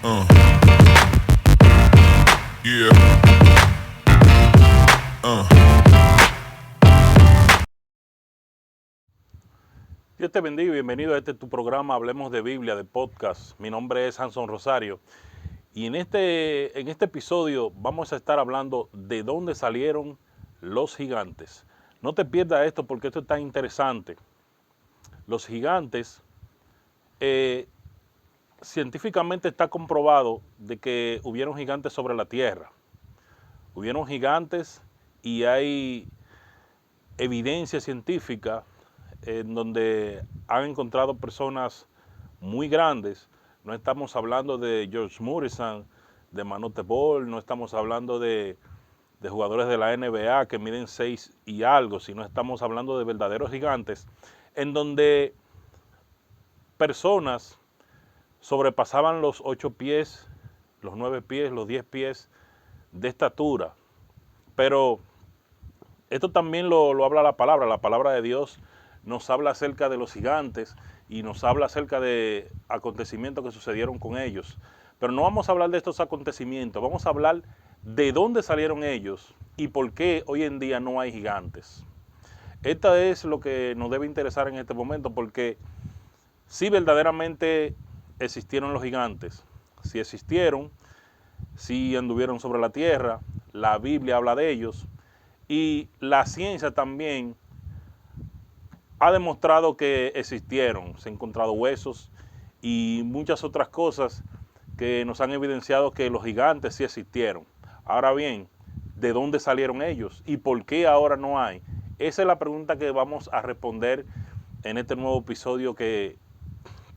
Uh, yeah. Uh. Dios te bendiga y bienvenido a tu programa Hablemos de Biblia, de podcast. Mi nombre es Hanson Rosario y en este episodio vamos a estar hablando de dónde salieron los gigantes. No te pierdas esto porque esto está interesante. Los gigantes, científicamente está comprobado de que hubieron gigantes sobre la tierra. Hubieron gigantes y hay evidencia científica en donde han encontrado personas muy grandes. No estamos hablando de George Morrison, de Manute Ball, no estamos hablando de jugadores de la NBA que miden 6 y algo, sino estamos hablando de verdaderos gigantes, en donde personas sobrepasaban los 8 pies, los 9 pies, los 10 pies de estatura. Pero esto también lo habla la palabra de Dios nos habla acerca de los gigantes y nos habla acerca de acontecimientos que sucedieron con ellos. Pero no vamos a hablar de estos acontecimientos, vamos a hablar de dónde salieron ellos y por qué hoy en día no hay gigantes. Esto es lo que nos debe interesar en este momento, porque si verdaderamente existieron los gigantes, si existieron, si anduvieron sobre la tierra, la Biblia habla de ellos, y la ciencia también ha demostrado que existieron. Se han encontrado huesos y muchas otras cosas que nos han evidenciado que los gigantes sí existieron. Ahora bien, ¿de dónde salieron ellos? ¿Y por qué ahora no hay? Esa es la pregunta que vamos a responder en este nuevo episodio que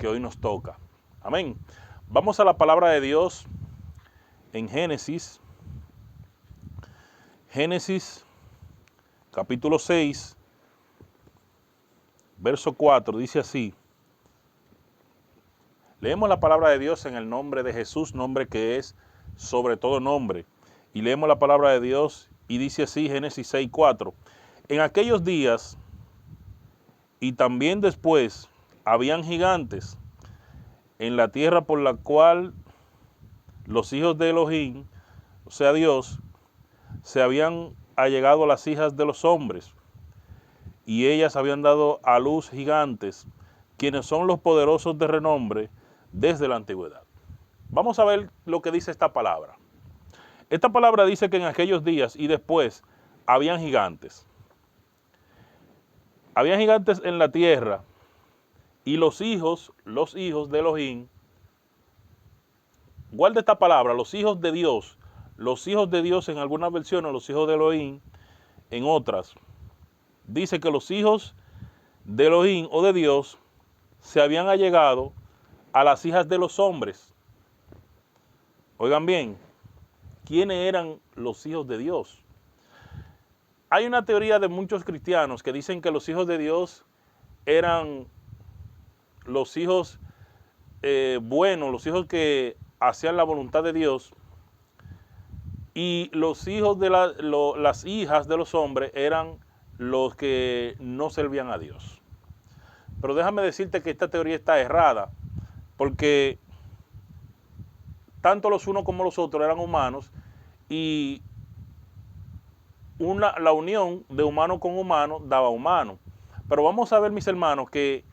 hoy nos toca. Amén. Vamos a la palabra de Dios en Génesis. Génesis capítulo 6, verso 4, dice así. Leemos la palabra de Dios en el nombre de Jesús, nombre que es sobre todo nombre. Y leemos la palabra de Dios y dice así, Génesis 6, 4. En aquellos días y también después habían gigantes en la tierra por la cual los hijos de Elohim, o sea Dios, se habían allegado a las hijas de los hombres, y ellas habían dado a luz gigantes, quienes son los poderosos de renombre desde la antigüedad. Vamos a ver lo que dice esta palabra. Esta palabra dice que en aquellos días y después habían gigantes. Habían gigantes en la tierra y los hijos de Elohim, guarda esta palabra, los hijos de Dios en algunas versiones, los hijos de Elohim en otras. Dice que los hijos de Elohim o de Dios se habían allegado a las hijas de los hombres. Oigan bien, ¿quiénes eran los hijos de Dios? Hay una teoría de muchos cristianos que dicen que los hijos de Dios eran los hijos buenos, los hijos que hacían la voluntad de Dios, y los hijos de las hijas de los hombres eran los que no servían a Dios. Pero déjame decirte que esta teoría está errada, porque tanto los unos como los otros eran humanos, y la unión de humano con humano daba humano. Pero vamos a ver, mis hermanos, que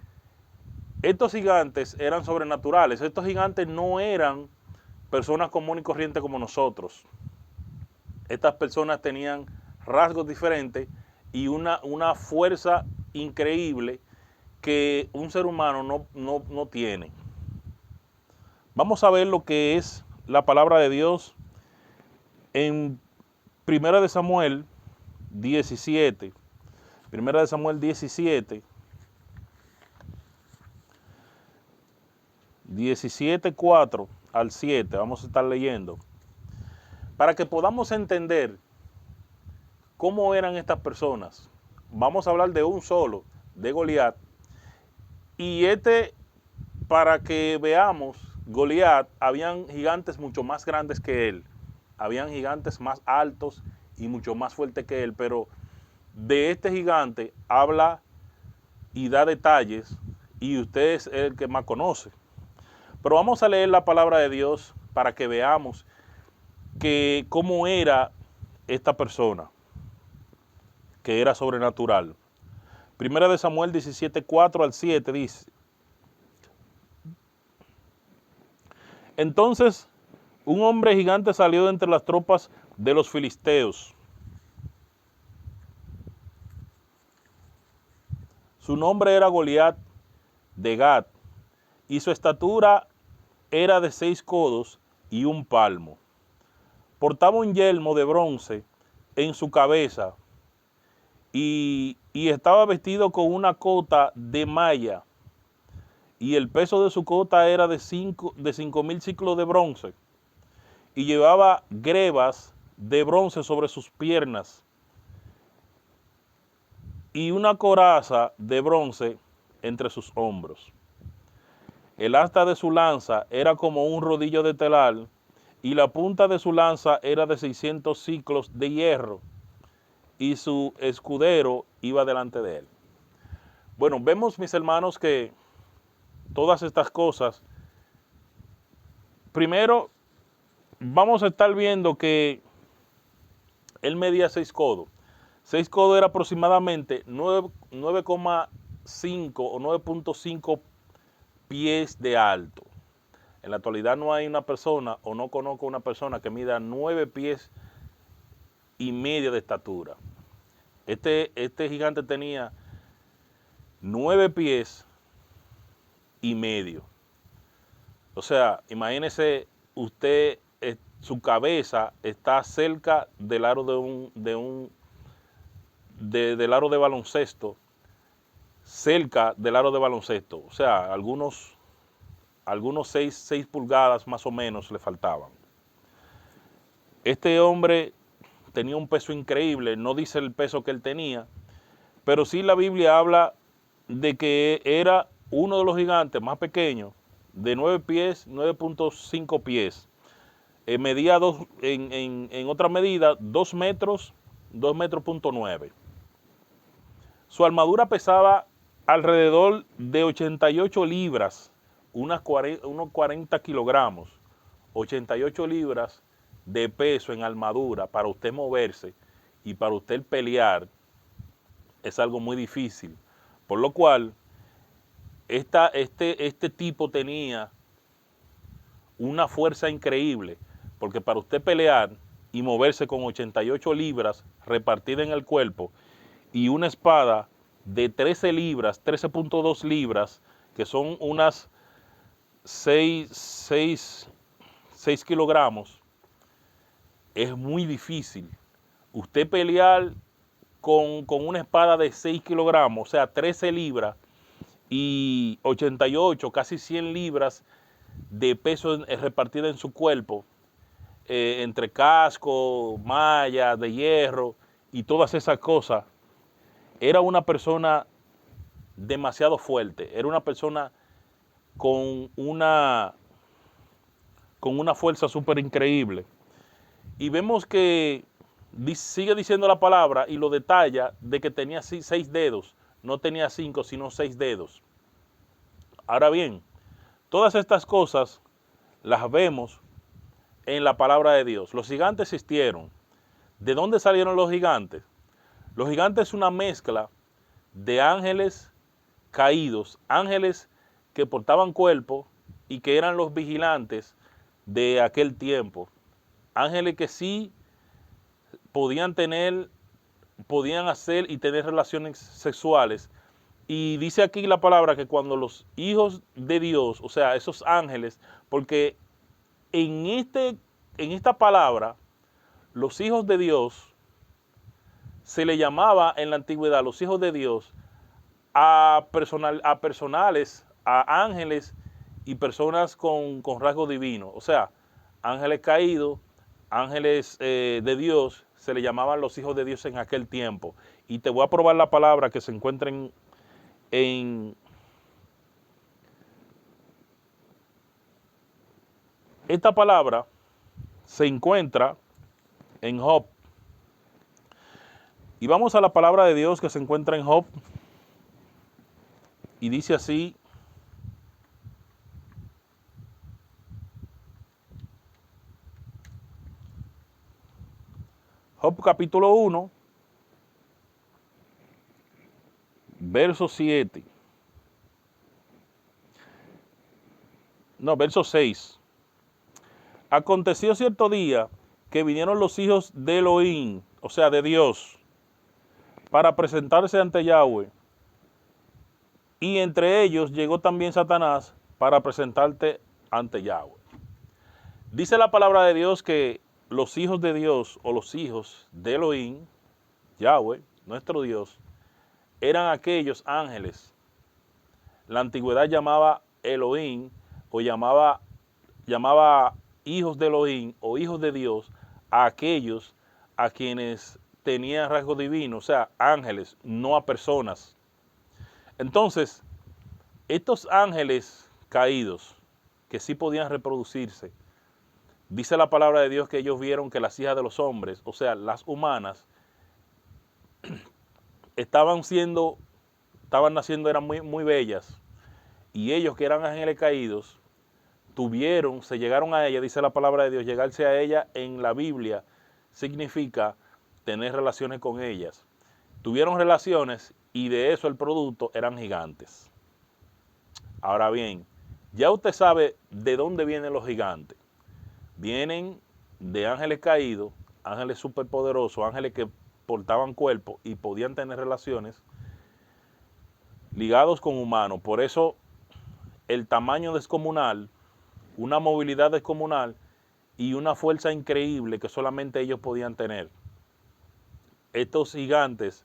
estos gigantes eran sobrenaturales. Estos gigantes no eran personas comunes y corrientes como nosotros. Estas personas tenían rasgos diferentes y una fuerza increíble que un ser humano no tiene. Vamos a ver lo que es la palabra de Dios en 1 de Samuel 17. 1 de Samuel 17. 17:4 al 7. Vamos a estar leyendo para que podamos entender cómo eran estas personas. Vamos a hablar de un solo, de Goliat. Y para que veamos, Goliat, habían gigantes mucho más grandes que él. Habían gigantes más altos y mucho más fuertes que él. Pero de este gigante habla y da detalles, y usted es el que más conoce. Pero vamos a leer la palabra de Dios para que veamos cómo era esta persona, que era sobrenatural. Primera de Samuel 17, 4 al 7 dice: entonces un hombre gigante salió de entre las tropas de los filisteos. Su nombre era Goliat de Gat, y su estatura era de 6 codos y 1 palmo. Portaba un yelmo de bronce en su cabeza y estaba vestido con una cota de malla, y el peso de su cota era de 5.000 ciclos de bronce, y llevaba grebas de bronce sobre sus piernas y una coraza de bronce entre sus hombros. El asta de su lanza era como un rodillo de telar, y la punta de su lanza era de 600 ciclos de hierro, y su escudero iba delante de él. Bueno, vemos, mis hermanos, que todas estas cosas, primero vamos a estar viendo que él medía 6 codos. 6 codos era aproximadamente 9,5 o 9.5 pies de alto. En la actualidad no hay una persona, o no conozco una persona que mida 9 pies y medio de estatura. Este gigante tenía 9 pies y medio. O sea, imagínese usted, su cabeza está cerca del aro del aro de baloncesto, cerca del aro de baloncesto. O sea, algunos 6 pulgadas más o menos le faltaban. Este hombre tenía un peso increíble, no dice el peso que él tenía, pero sí la Biblia habla de que era uno de los gigantes más pequeños, de 9 pies, 9.5 pies. Medía en otra medida 2 metros, 2,9 metros. Su armadura pesaba alrededor de 88 libras, unos 40 kilogramos, 88 libras de peso en armadura. Para usted moverse y para usted pelear es algo muy difícil, por lo cual este tipo tenía una fuerza increíble, porque para usted pelear y moverse con 88 libras repartidas en el cuerpo y una espada de 13 libras, 13.2 libras, que son unas 6 kilogramos, es muy difícil. Usted pelear con una espada de 6 kilogramos, o sea, 13 libras y 88, casi 100 libras de peso repartida en su cuerpo, entre casco, malla de hierro y todas esas cosas. Era una persona demasiado fuerte, era una persona con una fuerza súper increíble. Y vemos que sigue diciendo la palabra y lo detalla de que tenía 6 dedos, no tenía 5, sino 6 dedos. Ahora bien, todas estas cosas las vemos en la palabra de Dios. Los gigantes existieron. ¿De dónde salieron los gigantes? Los gigantes es una mezcla de ángeles caídos, ángeles que portaban cuerpo y que eran los vigilantes de aquel tiempo. Ángeles que sí podían hacer y tener relaciones sexuales. Y dice aquí la palabra que cuando los hijos de Dios, o sea, esos ángeles, porque en esta palabra, los hijos de Dios, se le llamaba en la antigüedad los hijos de Dios a personales, a ángeles y personas con rasgo divino. O sea, ángeles caídos, ángeles de Dios, se le llamaban los hijos de Dios en aquel tiempo. Y te voy a probar la palabra que se encuentra en esta palabra se encuentra en Job. Y vamos a la palabra de Dios que se encuentra en Job. Y dice así: Job capítulo 1, verso 7. No, verso 6. Aconteció cierto día que vinieron los hijos de Elohim, o sea, de Dios, para presentarse ante Yahweh. Y entre ellos llegó también Satanás para presentarte ante Yahweh. Dice la palabra de Dios que los hijos de Dios o los hijos de Elohim, Yahweh, nuestro Dios, eran aquellos ángeles. La antigüedad llamaba Elohim o llamaba hijos de Elohim o hijos de Dios a aquellos a quienes tenían rasgo divino, o sea, ángeles, no a personas. Entonces, estos ángeles caídos, que sí podían reproducirse, dice la palabra de Dios que ellos vieron que las hijas de los hombres, o sea, las humanas, estaban naciendo, eran muy, muy bellas, y ellos que eran ángeles caídos, se llegaron a ella, dice la palabra de Dios, llegarse a ella en la Biblia significa tener relaciones con ellas. Tuvieron relaciones y de eso el producto eran gigantes. Ahora bien, ya usted sabe de dónde vienen los gigantes. Vienen de ángeles caídos, ángeles superpoderosos, ángeles que portaban cuerpo y podían tener relaciones ligados con humanos. Por eso el tamaño descomunal, una movilidad descomunal y una fuerza increíble que solamente ellos podían tener. Estos gigantes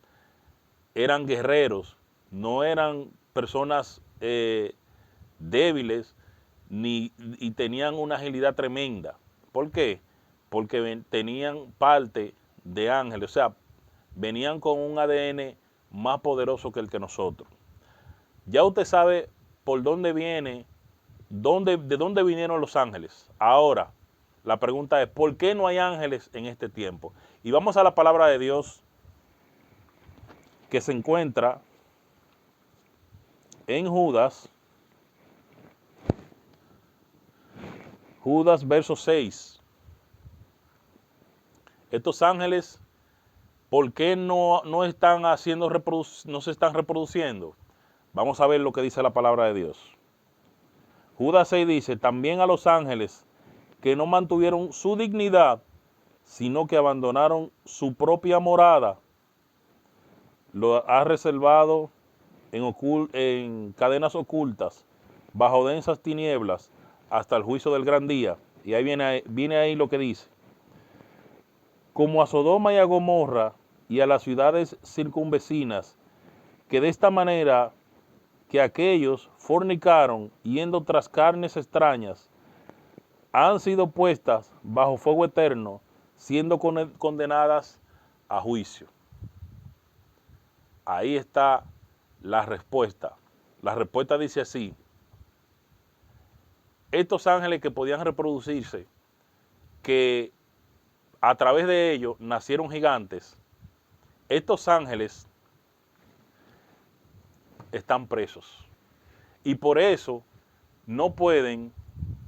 eran guerreros, no eran personas débiles y tenían una agilidad tremenda. ¿Por qué? Porque tenían parte de ángeles, o sea, venían con un ADN más poderoso que el que nosotros. Ya usted sabe por dónde viene, de dónde vinieron los ángeles. Ahora, la pregunta es, ¿por qué no hay ángeles en este tiempo? Y vamos a la palabra de Dios que se encuentra en Judas verso 6. Estos ángeles, ¿por qué no se están reproduciendo? Vamos a ver lo que dice la palabra de Dios. Judas 6 dice, también a los ángeles que no mantuvieron su dignidad, sino que abandonaron su propia morada, lo ha reservado en cadenas ocultas, bajo densas tinieblas, hasta el juicio del gran día. Y ahí viene ahí lo que dice. Como a Sodoma y a Gomorra y a las ciudades circunvecinas, que de esta manera que aquellos fornicaron yendo tras carnes extrañas, han sido puestas bajo fuego eterno, siendo condenadas a juicio. Ahí está la respuesta. La respuesta dice así: estos ángeles que podían reproducirse, que a través de ellos nacieron gigantes, estos ángeles están presos. Y por eso no pueden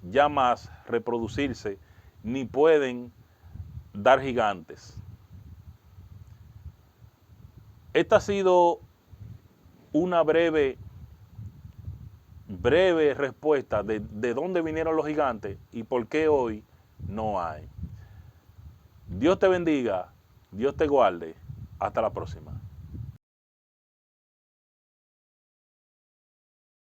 ya más reproducirse, ni pueden dar gigantes. Esta ha sido una breve respuesta de dónde vinieron los gigantes y por qué hoy no hay. Dios te bendiga, Dios te guarde. Hasta la próxima.